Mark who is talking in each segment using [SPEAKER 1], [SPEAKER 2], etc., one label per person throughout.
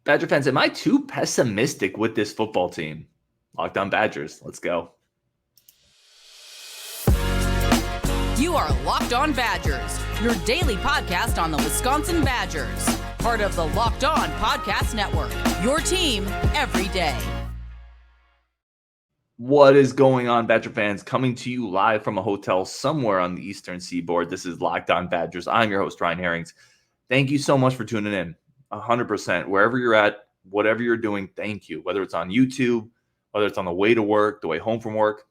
[SPEAKER 1] Badger fans, am I too pessimistic with this football team? Locked On Badgers. Let's go.
[SPEAKER 2] You are Locked On Badgers, your daily podcast on the Wisconsin Badgers. Part of the Locked On Podcast Network, your team every day.
[SPEAKER 1] What is going on, Badger fans? Coming to you live from a hotel somewhere on the Eastern Seaboard. This is Locked On Badgers. I'm your host, Ryan Herrings. Thank you so much for tuning in. 100%. Wherever you're at, whatever you're doing, thank you. Whether it's on YouTube, whether it's on the way to work, the way home from work,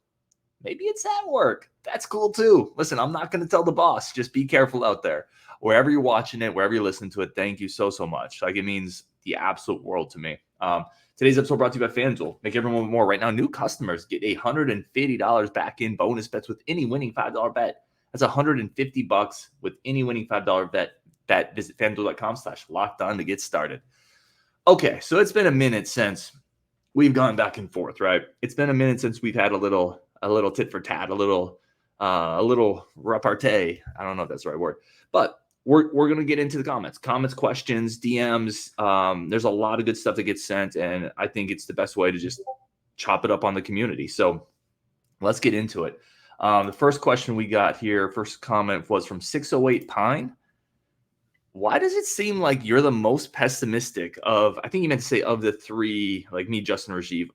[SPEAKER 1] maybe it's at work. That's cool too. Listen, I'm not going to tell the boss. Just be careful out there. Wherever you're watching it, wherever you're listening to it, thank you so much. Like, it means the absolute world to me. Today's episode brought to you by FanDuel. Make everyone want more. Right now, new customers get $150 back in bonus bets with any winning $5 bet. That's $150 with any winning $5 bet. Visit FanDuel.com/lockedon to get started. Okay, so it's been a minute since we've gone back and forth, right? It's been a minute since we've had a little tit for tat, a little repartee. I don't know if that's the right word, but we're going to get into the comments, questions, DMs. There's a lot of good stuff that gets sent, and I think it's the best way to just chop it up on the community. So let's get into it. The first question we got here, first comment was from 608 Pine. Why does it seem like you're the most pessimistic of, I think you meant to say of the three, like me, Justin, Rajiv,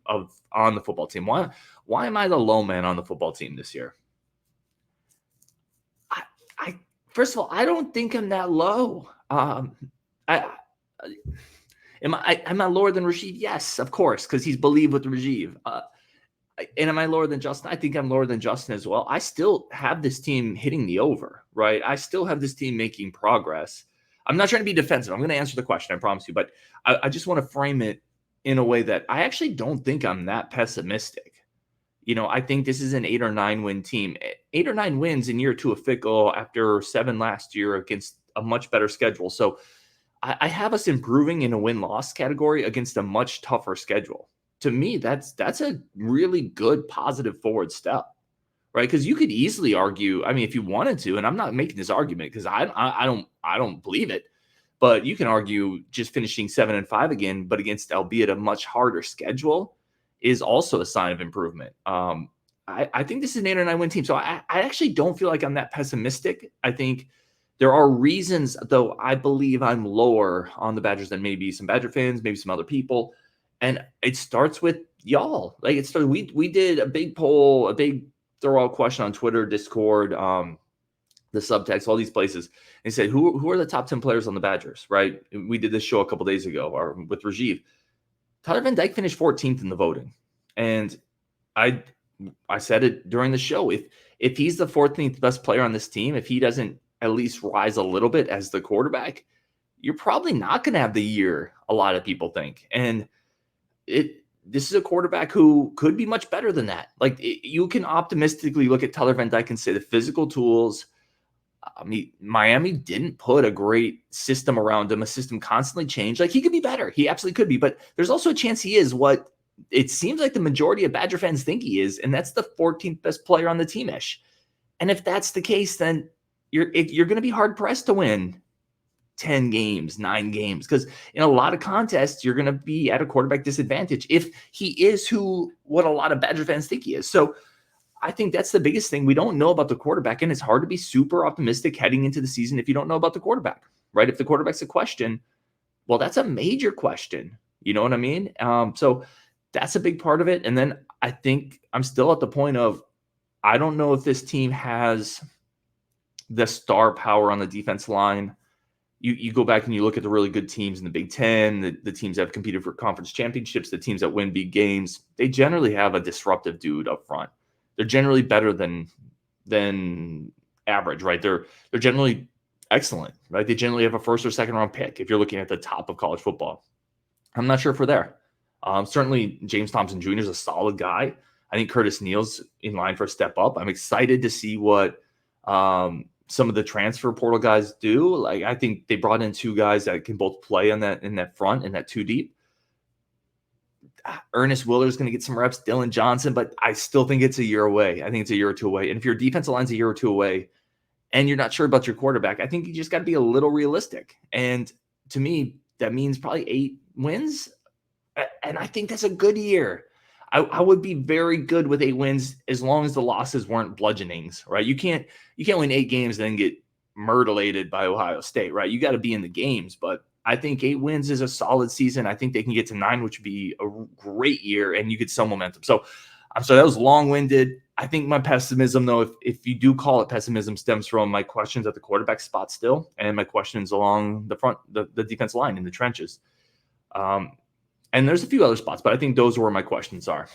[SPEAKER 1] on the football team? Why am I the low man on the football team this year? I first of all, I don't think I'm that low. Am I lower than Rajiv? Yes, of course, because he's believed with Rajiv. And am I lower than Justin? I think I'm lower than Justin as well. I still have this team hitting the over, right? I still have this team making progress. I'm not trying to be defensive. I'm going to answer the question, I promise you. But I just want to frame it in a way that I actually don't think I'm that pessimistic. You know, I think this is an 8 or 9 win team. 8 or 9 wins in year 2 of Fickell after 7 last year against a much better schedule. So I have us improving in a win-loss category against a much tougher schedule. To me, that's a really good positive forward step, right? Because you could easily argue, I mean, if you wanted to, and I'm not making this argument because I don't believe it, but you can argue just finishing 7-5 again, but against albeit a much harder schedule, is also a sign of improvement. I think this is an 8 or 9 win team. So I actually don't feel like I'm that pessimistic. I think there are reasons, though, I believe I'm lower on the Badgers than maybe some Badger fans, maybe some other people. And it starts with y'all. Like, it started, we did a big poll, a big throw out question on Twitter, Discord, the subtext, all these places, and said, who are the top 10 players on the Badgers, right? We did this show a couple days ago with Rajiv. Tyler Van Dyke finished 14th in the voting. And I said it during the show. If he's the 14th best player on this team, if he doesn't at least rise a little bit as the quarterback, you're probably not going to have the year a lot of people think. And this is a quarterback who could be much better than that. Like, you can optimistically look at Tyler Van Dyke and say the physical tools. I mean, Miami didn't put a great system around him. A system constantly changed. Like, he could be better. He absolutely could be. But there's also a chance he is what it seems like the majority of Badger fans think he is, and that's the 14th best player on the team-ish. And if that's the case, then you're going to be hard-pressed to win 10 games, 9 games, because in a lot of contests, you're going to be at a quarterback disadvantage if he is what a lot of Badger fans think he is. So I think that's the biggest thing. We don't know about the quarterback, and it's hard to be super optimistic heading into the season if you don't know about the quarterback, right? If the quarterback's a question, well, that's a major question. You know what I mean? So that's a big part of it. And then I think I'm still at the point of, I don't know if this team has the star power on the defense line. You go back and you look at the really good teams in the Big Ten, the teams that have competed for conference championships, the teams that win big games. They generally have a disruptive dude up front. They're generally better than average, right? They're generally excellent, right? They generally have a first or second round pick if you're looking at the top of college football. I'm not sure if we're there. Certainly, James Thompson Jr. is a solid guy. I think Curtis Neal's in line for a step up. I'm excited to see what some of the transfer portal guys do. Like, I think they brought in 2 guys that can both play in that front and that 2 deep. Ernest Willer's going to get some reps, Dylan Johnson, but I still think it's a year away. I think it's a year or 2 away. And if your defensive line's a year or 2 away and you're not sure about your quarterback, I think you just got to be a little realistic. And to me, that means probably wins. And I think that's a good year. I would be very good with 8 wins as long as the losses weren't bludgeonings, right? You can't win 8 games and then get murdered by Ohio State, right? You got to be in the games, but I think 8 wins is a solid season. I think they can get to 9, which would be a great year, and you could sell momentum. So I'm sorry, that was long-winded. I think my pessimism, though, if you do call it pessimism, stems from my questions at the quarterback spot still, and my questions along the front, the defensive line in the trenches. And there's a few other spots, but I think those are where my questions are.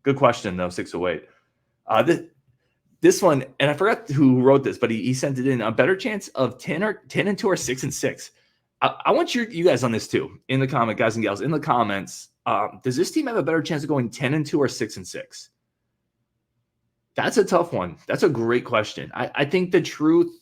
[SPEAKER 1] Good question, though, 608. This one, and I forgot who wrote this, but he sent it in. A better chance of 10-2 or 6-6. I want you guys on this too. In the comment, guys and gals, in the comments, does this team have a better chance of going 10-2 or 6-6? That's a tough one. That's a great question. I think the truth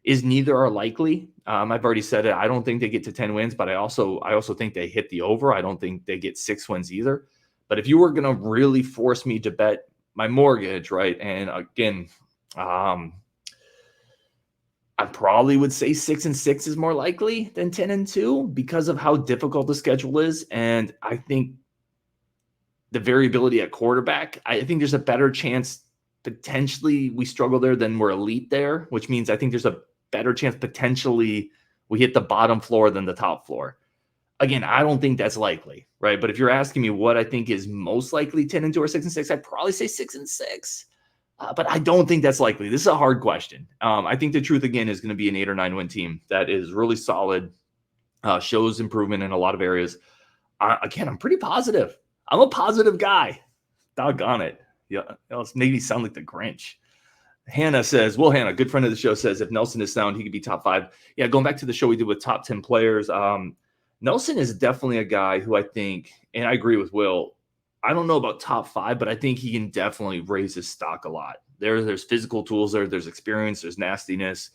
[SPEAKER 1] is neither are likely. I've already said it. I don't think they get to 10 wins, but I also think they hit the over. I don't think they get 6 wins either. But if you were going to really force me to bet my mortgage, right? And again, I probably would say 6-6 is more likely than 10-2 because of how difficult the schedule is. And I think the variability at quarterback, I think there's a better chance potentially we struggle there than we're elite there, which means I think there's a better chance potentially we hit the bottom floor than the top floor. Again, I don't think that's likely, right? But if you're asking me what I think is most likely 10-2 or 6-6, I'd probably say 6-6. But I don't think that's likely. This is a hard question. I think the truth, again, is going to be an 8 or 9 win team that is really solid, shows improvement in a lot of areas. Again, I'm pretty positive. I'm a positive guy. Doggone it. Yeah, it's maybe sound like the Grinch. Hannah says, Hannah, good friend of the show, says if Nelson is sound, he could be top 5. Yeah, going back to the show we did with top 10 players, Nelson is definitely a guy who I think, and I agree with Will, I don't know about top 5, but I think he can definitely raise his stock a lot. There's physical tools there. There's experience. There's nastiness.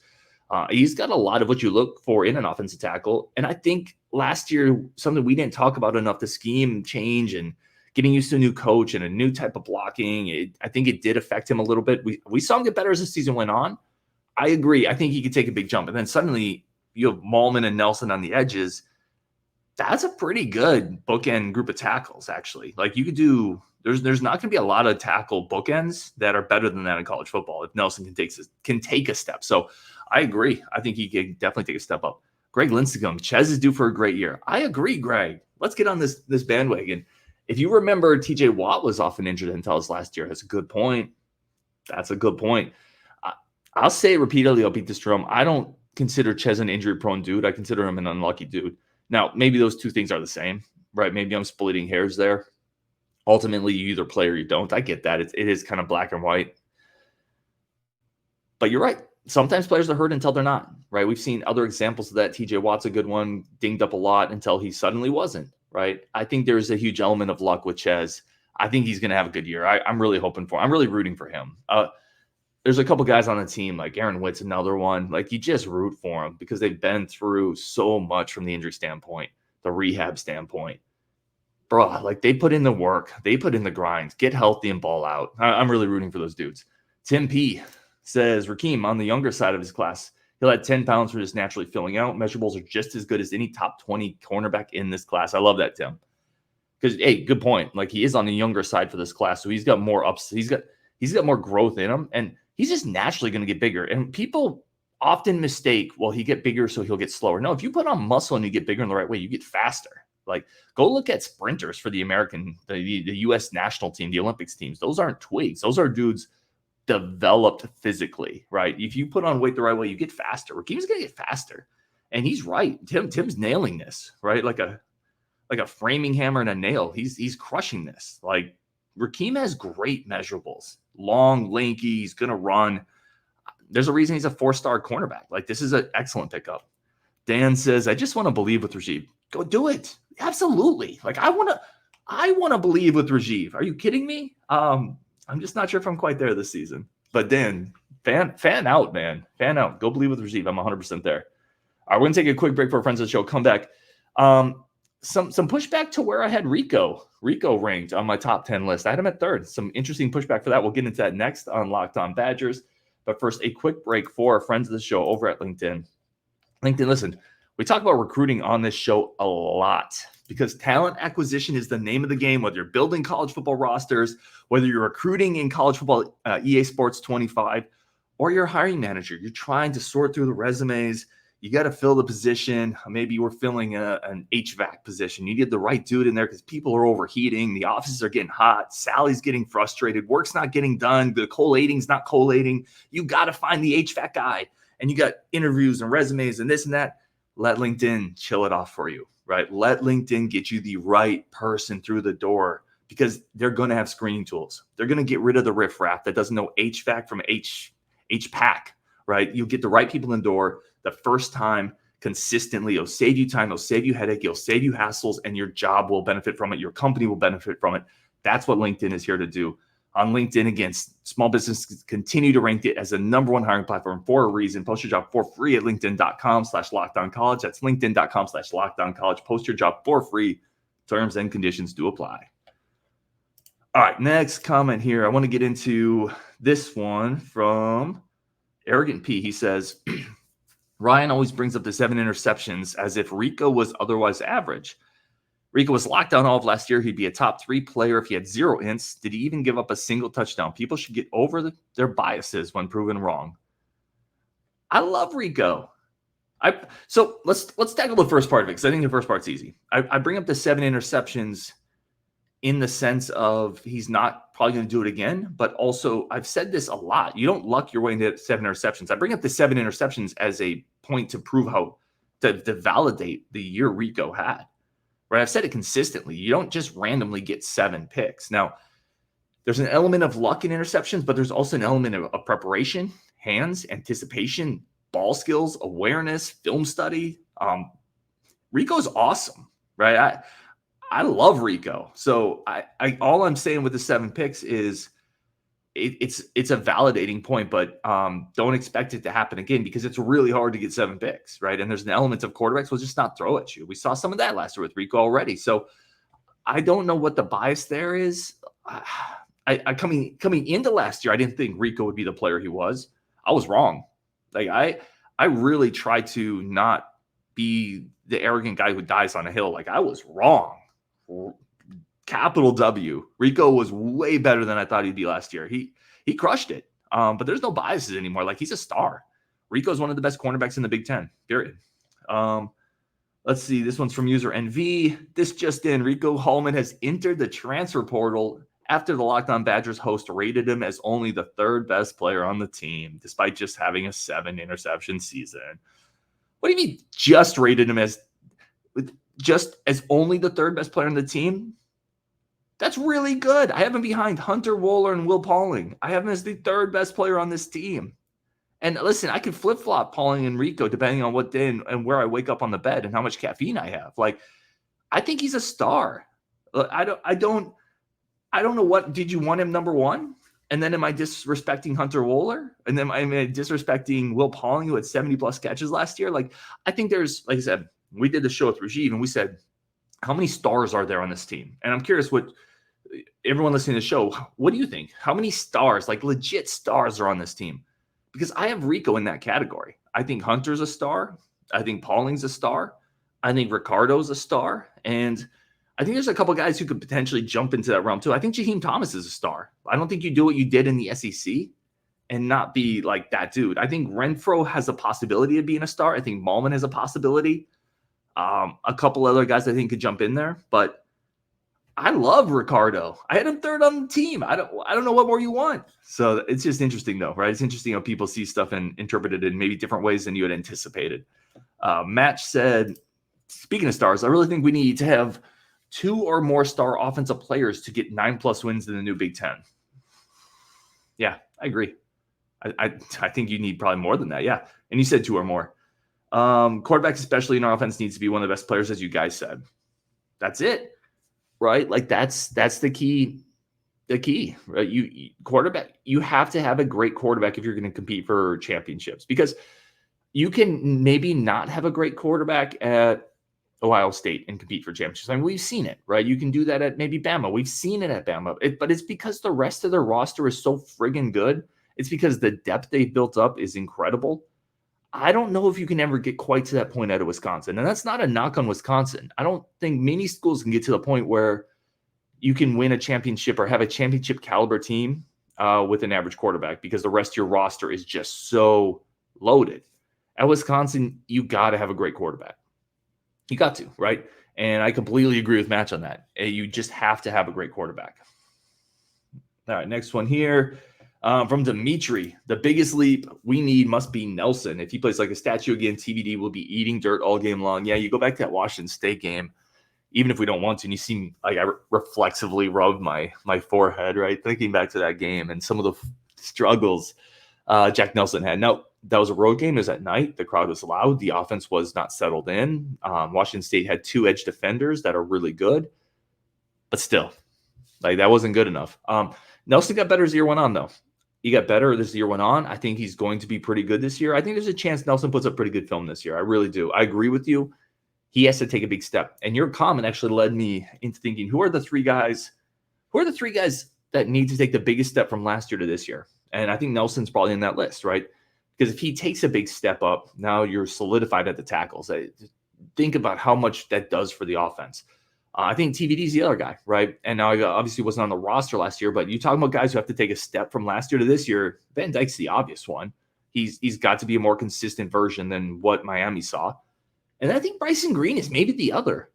[SPEAKER 1] He's got a lot of what you look for in an offensive tackle. And I think last year, something we didn't talk about enough, the scheme change and getting used to a new coach and a new type of blocking. I think it did affect him a little bit. We saw him get better as the season went on. I agree. I think he could take a big jump. And then suddenly you have Malman and Nelson on the edges. That's a pretty good bookend group of tackles, actually. Like you could do, there's not going to be a lot of tackle bookends that are better than that in college football if Nelson can take a step. So I agree. I think he can definitely take a step up. Greg Lincecum, Ches is due for a great year. I agree, Greg. Let's get on this bandwagon. If you remember, TJ Watt was often injured until his last year. That's a good point. I'll say it repeatedly. I'll beat this drum. I don't consider Ches an injury-prone dude. I consider him an unlucky dude. Now, maybe those two things are the same, right? Maybe I'm splitting hairs there. Ultimately, you either play or you don't. I get that. It is kind of black and white. But you're right. Sometimes players are hurt until they're not, right? We've seen other examples of that. TJ Watt's a good one, dinged up a lot until he suddenly wasn't, right? I think there's a huge element of luck with Ches. I think he's going to have a good year. I'm really hoping for him. I'm really rooting for him. There's a couple guys on the team, like Aaron Witt's another one. Like you just root for them because they've been through so much from the injury standpoint, the rehab standpoint. Bro, like they put in the work. They put in the grind. Get healthy and ball out. I'm really rooting for those dudes. Tim P says, Rukeem, on the younger side of his class, he'll add 10 pounds for just naturally filling out. Measurables are just as good as any top 20 cornerback in this class. I love that, Tim. Because, hey, good point. Like he is on the younger side for this class, so he's got more ups. He's got more growth in him, and he's just naturally going to get bigger. And people often mistake, well, he get bigger, so he'll get slower. No, if you put on muscle and you get bigger in the right way, you get faster. Like go look at sprinters for the U.S. national team, the Olympics teams. Those aren't twigs. Those are dudes developed physically, right? If you put on weight the right way, you get faster. Rakeem's going to get faster. And he's right. Tim's nailing this, right? Like a framing hammer and a nail. He's crushing this. Like Rukeem has great measurables. Long, lanky, he's going to run. There's a reason he's a 4-star cornerback. Like this is an excellent pickup. Dan says, I just want to believe with Rajiv. Go do it. Absolutely. Like I want to believe with Rajiv. Are you kidding me? I'm just not sure if I'm quite there this season. But Dan, fan out, man. Fan out. Go believe with Rajiv. I'm 100% there. All right, we're going to take a quick break for our friends of the show. Come back. Some pushback to where I had Rico ranked on my top 10 list. I had him at 3rd. Some interesting pushback for that. We'll get into that next on Locked On Badgers. But first, a quick break for our friends of the show over at LinkedIn. LinkedIn, listen, We talk about recruiting on this show a lot because talent acquisition is the name of the game, whether you're building college football rosters, whether you're recruiting in college football, EA Sports 25, or you're a hiring manager. You're trying to sort through the resumes. You got to fill the position. Maybe you were filling an HVAC position. You need the right dude in there because people are overheating. The offices are getting hot. Sally's getting frustrated. Work's not getting done. The collating's not collating. You got to find the HVAC guy. And you got interviews and resumes and this and that. Let LinkedIn chill it off for you, right? Let LinkedIn get you the right person through the door because they're going to have screening tools. They're going to get rid of the riffraff that doesn't know HVAC from HPAC, right? You get the right people in the door the first time consistently. It'll save you time. It'll save you headache. It'll save you hassles, and your job will benefit from it. Your company will benefit from it. That's what LinkedIn is here to do. On LinkedIn, again, small businesses continue to rank it as the number one hiring platform for a reason. Post your job for free at linkedin.com/lockdowncollege. That's linkedin.com/lockdowncollege. Post your job for free. Terms and conditions do apply. All right, next comment here. I want to get into this one from Arrogant P. He says, Ryan always brings up the 7 interceptions as if Rico was otherwise average. Rico was locked down all of last year. He'd be a top 3 player if he had 0 ints. Did he even give up a single touchdown? People should get over their biases when proven wrong. I love Rico. So let's tackle the first part of it because I think the first part's easy. I bring up the 7 interceptions in the sense of he's not probably going to do it again, but also I've said this a lot. You don't luck your way into 7 interceptions. I bring up the 7 interceptions as a point to prove to validate the year Rico had. Right, I've said it consistently. You don't just randomly get 7 picks. Now, there's an element of luck in interceptions, but there's also an element of preparation, hands, anticipation, ball skills, awareness, film study. Rico's awesome, right? I love Rico. So I all I'm saying with the 7 picks is it's a validating point, but don't expect it to happen again because it's really hard to get 7 picks, right? And there's an element of quarterbacks will just not throw at you. We saw some of that last year with Rico already. So I don't know what the bias there is. I coming into last year, I didn't think Rico would be the player he was. I was wrong. Like I really tried to not be the arrogant guy who dies on a hill. Like I was wrong. Capital W. Rico was way better than I thought he'd be last year. He crushed it. But there's no biases anymore. Like he's a star. Rico's one of the best cornerbacks in the Big Ten, period. Let's see. This one's from user NV. This just in. Rico Hallman has entered the transfer portal after the Locked On Badgers host rated him as only the 3rd best player on the team, despite just having a 7 interception season. What do you mean just rated him as only the 3rd best player on the team? That's really good. I have him behind Hunter Wohler and Will Pauling. I have him as the 3rd best player on this team. And listen, I could flip-flop Pauling and Rico depending on what day and where I wake up on the bed and how much caffeine I have. Like, I think he's a star. I don't know what, did you want him number 1? And then am I disrespecting Hunter Wohler? And then am I disrespecting Will Pauling, who had 70-plus catches last year? Like, I think there's, like I said, we did the show with Rajiv, and we said, how many stars are there on this team? And I'm curious what everyone listening to the show, what do you think? How many stars, like legit stars, are on this team? Because I have Rico in that category. I think Hunter's a star. I think Pauling's a star. I think Ricardo's a star. And I think there's a couple guys who could potentially jump into that realm too. I think Jaheim Thomas is a star. I don't think you do what you did in the SEC and not be like that dude. I think Renfro has a possibility of being a star. I think Malman has a possibility. A couple other guys I think could jump in there, but I love Ricardo. I had him 3rd on the team. I don't know what more you want. So it's just interesting though, right? It's interesting how people see stuff and interpret it in maybe different ways than you had anticipated. Match said, speaking of stars, I really think we need to have 2 or more star offensive players to get 9+ wins in the new Big Ten. Yeah, I agree. I think you need probably more than that. Yeah. And you said 2 or more. Quarterbacks, especially in our offense, needs to be one of the best players, as you guys said. That's it, right? Like that's the key. The key, right? You have to have a great quarterback if you're going to compete for championships, because you can maybe not have a great quarterback at Ohio State and compete for championships. I mean, we've seen it, right? You can do that at maybe Bama. We've seen it at Bama, but it's because the rest of their roster is so friggin' good. It's because the depth they've built up is incredible. I don't know if you can ever get quite to that point out of Wisconsin. And that's not a knock on Wisconsin. I don't think many schools can get to the point where you can win a championship or have a championship caliber team with an average quarterback because the rest of your roster is just so loaded. At Wisconsin, you got to have a great quarterback. You got to, right? And I completely agree with Match on that. You just have to have a great quarterback. All right, next one here. From Dimitri, the biggest leap we need must be Nelson. If he plays like a statue again, TBD will be eating dirt all game long. Yeah, you go back to that Washington State game, even if we don't want to, and you see like I reflexively rubbed my forehead, right? Thinking back to that game and some of the struggles Jack Nelson had. Now, that was a road game. It was at night. The crowd was loud. The offense was not settled in. Washington State had 2 edge defenders that are really good, but still, like that wasn't good enough. Nelson got better as the year went on, though. He got better as the year went on. I think he's going to be pretty good this year. I think there's a chance Nelson puts up pretty good film this year. I really do. I agree with you. He has to take a big step. And your comment actually led me into thinking, who are the three guys that need to take the biggest step from last year to this year? And I think Nelson's probably in that list, right? Because if he takes a big step up, now you're solidified at the tackles. Think about how much that does for the offense. I think TVD's the other guy, right? And now I obviously wasn't on the roster last year, but you talking about guys who have to take a step from last year to this year. Van Dyke's the obvious one. He's got to be a more consistent version than what Miami saw. And I think Bryson Green is maybe the other.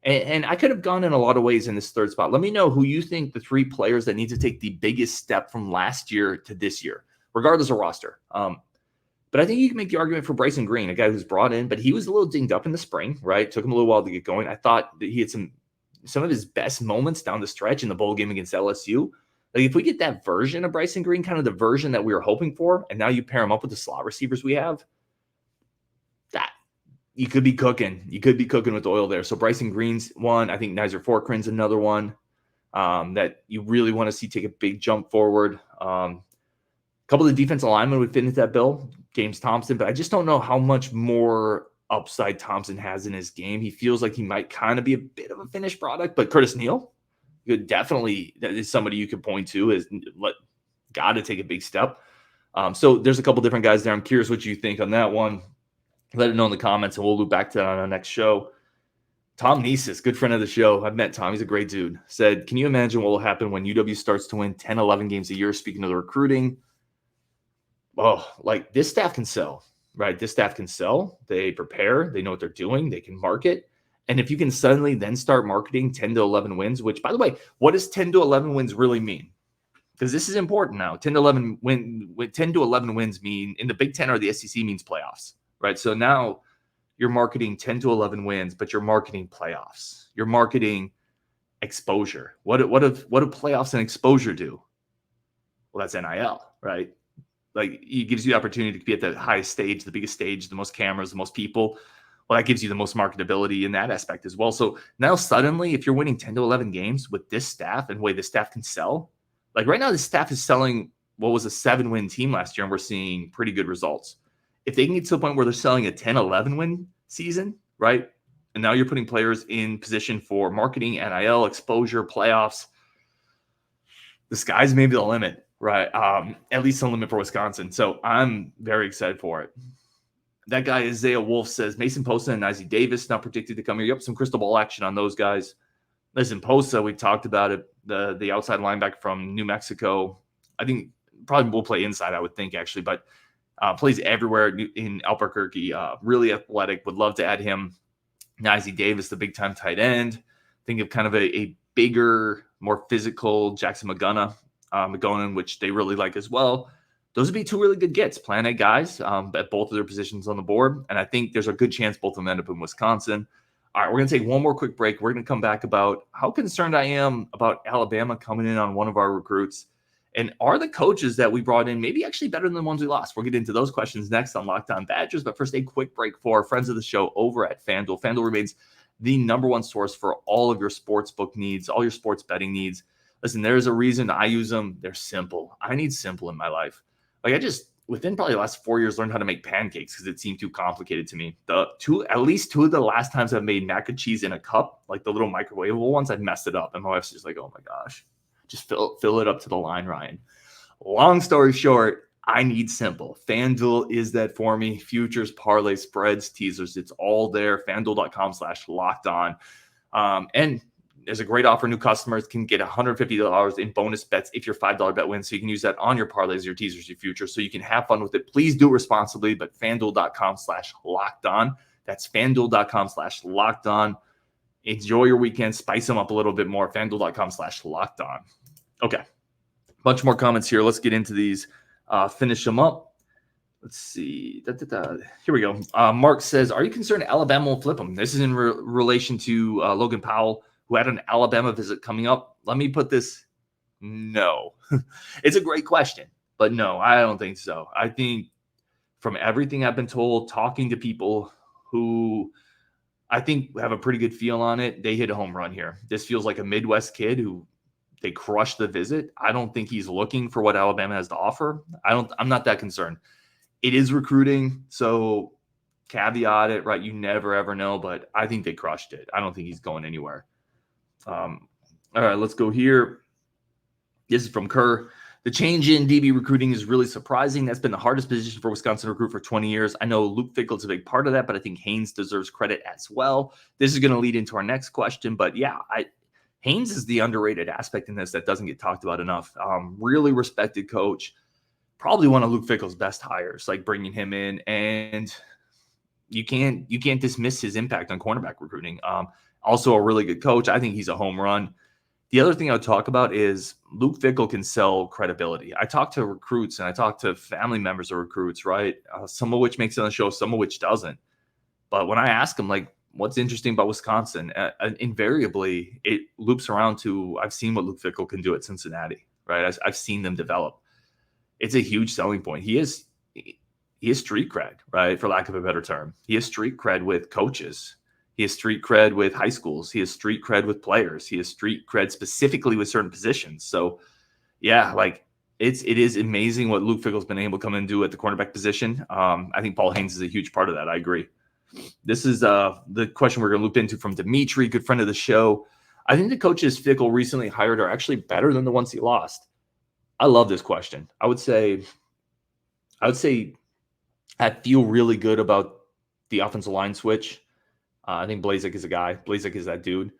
[SPEAKER 1] And I could have gone in a lot of ways in this third spot. Let me know who you think the 3 players that need to take the biggest step from last year to this year, regardless of roster. But I think you can make the argument for Bryson Green, a guy who's brought in, but he was a little dinged up in the spring, right? Took him a little while to get going. I thought that he had some of his best moments down the stretch in the bowl game against LSU. Like if we get that version of Bryson Green, kind of the version that we were hoping for, and now you pair him up with the slot receivers we have, that you could be cooking. You could be cooking with oil there. So Bryson Green's one. I think Nizer Forkran's another one that you really want to see take a big jump forward. A couple of the defensive linemen would fit into that bill. James Thompson, but I just don't know how much more upside Thompson has in his game. He feels like he might kind of be a bit of a finished product, but Curtis Neal, that is somebody you could point to as got to take a big step. So there's a couple different guys there. I'm curious what you think on that one. Let it know in the comments, and we'll loop back to that on our next show. Tom Neesis, good friend of the show. I've met Tom. He's a great dude. Said, can you imagine what will happen when UW starts to win 10, 11 games a year? Speaking of the recruiting, like this staff can sell, right? This staff can sell. They prepare. They know what they're doing. They can market. And if you can suddenly then start marketing 10 to 11 wins, which, by the way, what does 10 to 11 wins really mean? Because this is important now. 10 to 11 wins mean in the Big Ten or the SEC means playoffs, right? So now you're marketing 10 to 11 wins, but you're marketing playoffs. You're marketing exposure. What do playoffs and exposure do? Well, that's NIL, right? Like it gives you the opportunity to be at the highest stage, the biggest stage, the most cameras, the most people. Well, that gives you the most marketability in that aspect as well. So now suddenly, if you're winning 10 to 11 games with this staff and the way this staff can sell, like right now, the staff is selling what was a 7-win team last year, and we're seeing pretty good results. If they can get to the point where they're selling a 10, 11-win season, right? And now you're putting players in position for marketing, NIL, exposure, playoffs. The sky's maybe the limit. Right. At least the limit for Wisconsin. So I'm very excited for it. That guy, Isaiah Wolf, says Mason Posa and Najee Davis not predicted to come here. Yep, some crystal ball action on those guys. Listen, Posa, we talked about it. The outside linebacker from New Mexico. I think probably will play inside, I would think, actually, but plays everywhere in Albuquerque. Really athletic. Would love to add him. Najee Davis, the big-time tight end. Think of kind of a bigger, more physical Jackson McGonan, which they really like as well. Those would be 2 really good gets. Planet guys at both of their positions on the board. And I think there's a good chance both of them end up in Wisconsin. All right, we're going to take one more quick break. We're going to come back about how concerned I am about Alabama coming in on one of our recruits. And are the coaches that we brought in maybe actually better than the ones we lost? We'll get into those questions next on Locked On Badgers. But first, a quick break for our friends of the show over at FanDuel. FanDuel remains the number one source for all of your sportsbook needs, all your sports betting needs. Listen, there's a reason I use them. They're simple. I need simple in my life. Like I just, within probably the last 4 years, learned how to make pancakes because it seemed too complicated to me. At least 2 of the last times I've made mac and cheese in a cup, like the little microwavable ones, I've messed it up. And my wife's just like, oh my gosh, just fill it up to the line, Ryan. Long story short, I need simple. FanDuel is that for me. Futures, parlay, spreads, teasers. It's all there. FanDuel.com/locked-on. And there's a great offer. New customers can get $150 in bonus bets if your $5 bet wins. So you can use that on your parlays, your teasers, your futures. So you can have fun with it. Please do it responsibly, but FanDuel.com/locked-on. That's FanDuel.com/locked-on. Enjoy your weekend. Spice them up a little bit more. FanDuel.com/locked-on. Okay. Bunch more comments here. Let's get into these. Finish them up. Let's see. Here we go. Mark says, are you concerned Alabama will flip them? This is in relation to Logan Powell, who had an Alabama visit coming up. Let me put this. No. It's a great question, but no, I don't think so. I think from everything I've been told, talking to people who I think have a pretty good feel on it, they hit a home run here. This feels like a Midwest kid who they crushed the visit. I don't think he's looking for what Alabama has to offer. I'm not that concerned. It is recruiting, so caveat it, right? You never ever know, but I think they crushed it. I don't think he's going anywhere. All right, let's go here. This is from Kerr. The change in DB recruiting is really surprising. That's been the hardest position for Wisconsin to recruit for 20 years. I know Luke Fickell is a big part of that, but I think Haynes deserves credit as well. This is going to lead into our next question, but yeah, Haynes is the underrated aspect in this that doesn't get talked about enough. Really respected coach, probably one of Luke Fickell's best hires, like bringing him in, and you can't dismiss his impact on cornerback recruiting. Also a really good coach. I think he's a home run. The other thing I would talk about is Luke Fickell can sell credibility. I talk to recruits and I talk to family members of recruits, right? Some of which makes it on the show, some of which doesn't. But when I ask them, like, what's interesting about Wisconsin, invariably it loops around to I've seen what Luke Fickell can do at Cincinnati, right? I've seen them develop. It's a huge selling point. He is street cred, right? For lack of a better term. He has street cred with coaches. He has street cred with high schools. He has street cred with players. He has street cred specifically with certain positions. So, yeah, like it is amazing what Luke Fickell's been able to come and do at the cornerback position. I think Paul Haynes is a huge part of that. I agree. This is the question we're going to loop into from Dimitri, good friend of the show. I think the coaches Fickell recently hired are actually better than the ones he lost. I love this question. I would say I feel really good about the offensive line switch. I think Blazek is a guy. Blazek is that dude.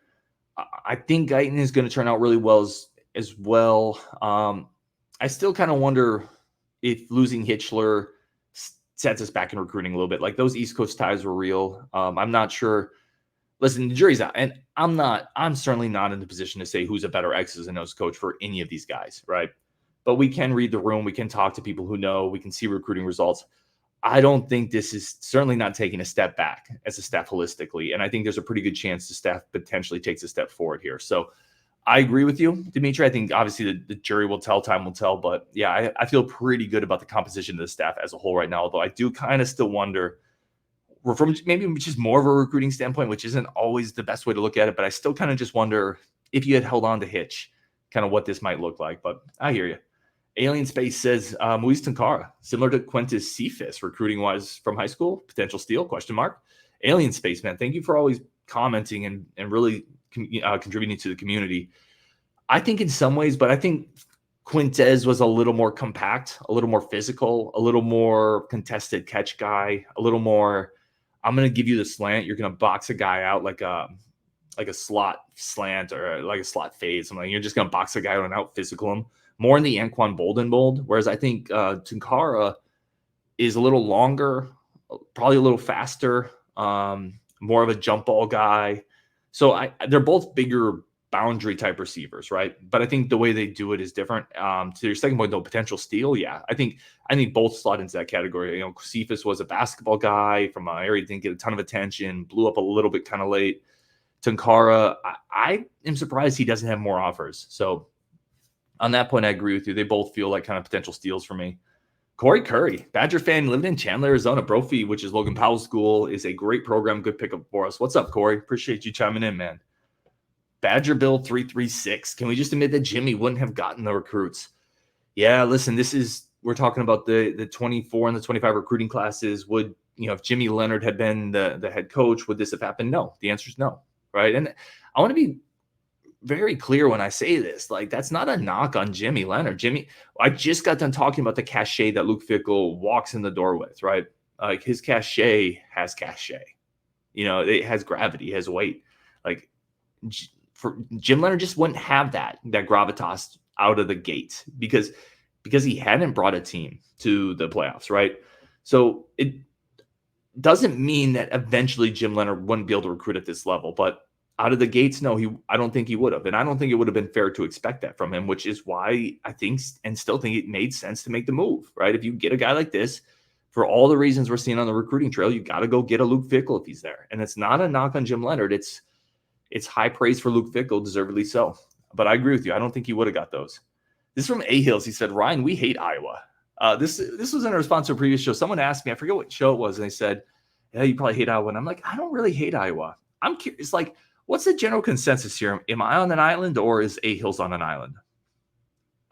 [SPEAKER 1] I think Guyton is going to turn out really well as well. I still kind of wonder if losing Hitchler sets us back in recruiting a little bit. Like those East Coast ties were real. I'm not sure. Listen, the jury's out, and I'm certainly not in the position to say who's a better X's and O's coach for any of these guys, right? But we can read the room. We can talk to people who know. We can see recruiting results. I don't think this is certainly not taking a step back as a staff holistically. And I think there's a pretty good chance the staff potentially takes a step forward here. So I agree with you, Dimitri. I think obviously the jury will tell, time will tell. But yeah, I feel pretty good about the composition of the staff as a whole right now. Although I do kind of still wonder, from maybe just more of a recruiting standpoint, which isn't always the best way to look at it. But I still kind of just wonder if you had held on to Hitch, kind of what this might look like. But I hear you. Alien Space says, Moise Tankara, similar to Quintus Cephas, recruiting-wise from high school, potential steal, ? Alien Space, man, thank you for always commenting and really contributing to the community. I think in some ways, but I think Quintez was a little more compact, a little more physical, a little more contested catch guy, a little more, I'm going to give you the slant, you're going to box a guy out like a slot slant or like a slot fade, something. You're just going to box a guy out and out physical him. More in the Anquan Bolden mold, whereas I think Tankara is a little longer, probably a little faster, more of a jump ball guy. So they're both bigger boundary type receivers, right? But I think the way they do it is different. To your second point, though, potential steal, yeah, I think both slot into that category. You know, Cephas was a basketball guy from an area didn't get a ton of attention, blew up a little bit kind of late. Tankara, I am surprised he doesn't have more offers. So on that point, I agree with you. They both feel like kind of potential steals for me. Corey Curry, Badger fan, living in Chandler, Arizona. Brophy, which is Logan Powell's school, is a great program. Good pickup for us. What's up, Corey? Appreciate you chiming in, man. Badger Bill 336. Can we just admit that Jimmy wouldn't have gotten the recruits? Yeah, listen, we're talking about the 24 and the 25 recruiting classes. Would, if Jimmy Leonhard had been the head coach, would this have happened? No. The answer is no, right? And I want to be very clear when I say this. Like, that's not a knock on Jimmy Leonhard. I just got done talking about the cachet that Luke Fickell walks in the door with, right? Like, his cachet has cachet. It has gravity, it has weight. Like, for Jim Leonhard just wouldn't have that gravitas out of the gate because he hadn't brought a team to the playoffs, right? So it doesn't mean that eventually Jim Leonhard wouldn't be able to recruit at this level, but out of the gates, no, I don't think he would have. And I don't think it would have been fair to expect that from him, which is why I think and still think it made sense to make the move, right? If you get a guy like this, for all the reasons we're seeing on the recruiting trail, you got to go get a Luke Fickell if he's there. And it's not a knock on Jim Leonhard. It's high praise for Luke Fickell, deservedly so. But I agree with you. I don't think he would have got those. This is from A Hills. He said, Ryan, we hate Iowa. This was in a response to a previous show. Someone asked me, I forget what show it was, and they said, yeah, you probably hate Iowa. And I'm like, I don't really hate Iowa. I'm curious, like, what's the general consensus here? Am I on an island or is A Hills on an island?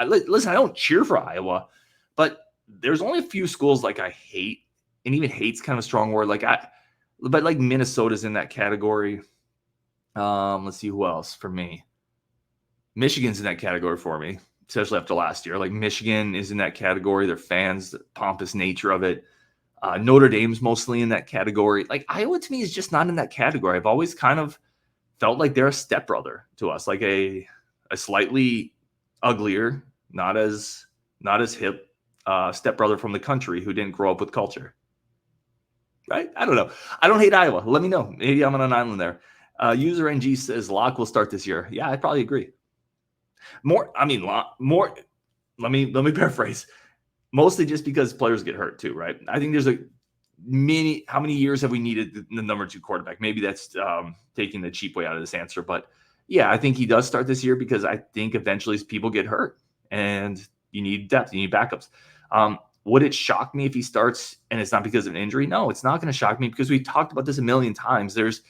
[SPEAKER 1] Listen, I don't cheer for Iowa, but there's only a few schools like I hate, and even hate's kind of a strong word. But Minnesota's in that category. Let's see who else for me. Michigan's in that category for me, especially after last year. Like, Michigan is in that category. Their fans, the pompous nature of it. Notre Dame's mostly in that category. Like, Iowa to me is just not in that category. I've always kind of felt like they're a stepbrother to us, like a slightly uglier, not as hip stepbrother from the country who didn't grow up with culture. Right? I don't know. I don't hate Iowa. Let me know. Maybe I'm on an island there. User NG says Locke will start this year. Yeah, I probably agree. More. Let me paraphrase. Mostly just because players get hurt too, right? I think there's how many years have we needed the number 2 quarterback? Maybe that's taking the cheap way out of this answer. But yeah, I think he does start this year because I think eventually people get hurt and you need depth, you need backups. Would it shock me if he starts and it's not because of an injury? No, it's not going to shock me because we've talked about this a million times. There's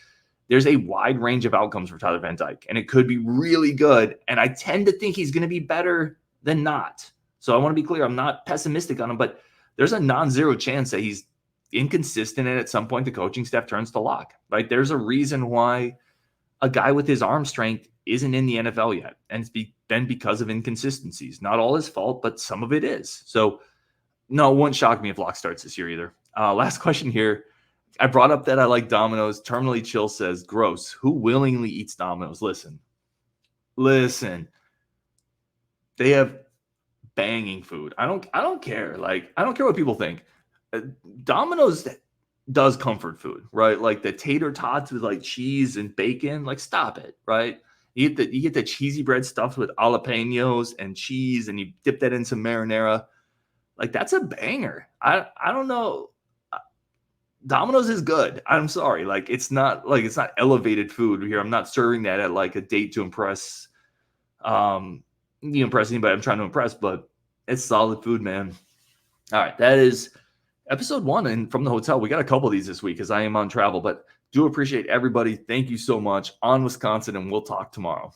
[SPEAKER 1] a wide range of outcomes for Tyler Van Dyke, and it could be really good. And I tend to think he's going to be better than not. So I want to be clear, I'm not pessimistic on him, but there's a non-zero chance that he's inconsistent and at some point the coaching staff turns to Locke, right? There's a reason why a guy with his arm strength isn't in the NFL yet. And it's been because of inconsistencies. Not all his fault, but some of it is. So no, it wouldn't shock me if Locke starts this year either. Last question here. I brought up that I like Domino's. Terminally Chill says, gross. Who willingly eats Domino's? Listen. They have banging food. I don't care. Like, I don't care what people think. Domino's does comfort food, right? Like the tater tots with like cheese and bacon. Like, stop it, right? You get the cheesy bread stuffed with jalapenos and cheese, and you dip that in some marinara. Like, that's a banger. I don't know. Domino's is good. I'm sorry. Like, it's not elevated food here. I'm not serving that at like a date to impress impress anybody I'm trying to impress, but it's solid food, man. All right, that is episode 1 and from the hotel. We got a couple of these this week because I am on travel, but do appreciate everybody. Thank you so much. On Wisconsin, and we'll talk tomorrow.